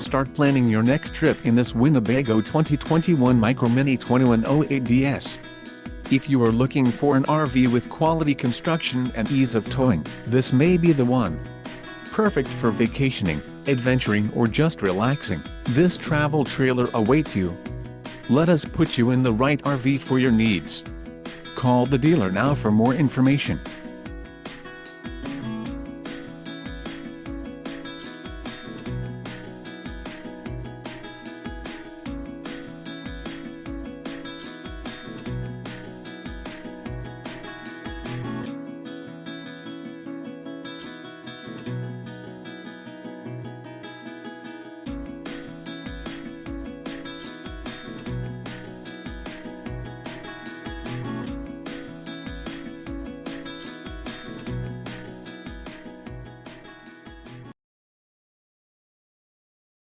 start planning your next trip in this Winnebago 2021 Micro Mini 2108DS. If you are looking for an RV with quality construction and ease of towing, this may be the one. Perfect for vacationing, adventuring or just relaxing, this travel trailer awaits you. Let us put you in the right RV for your needs. Call the dealer now for more information.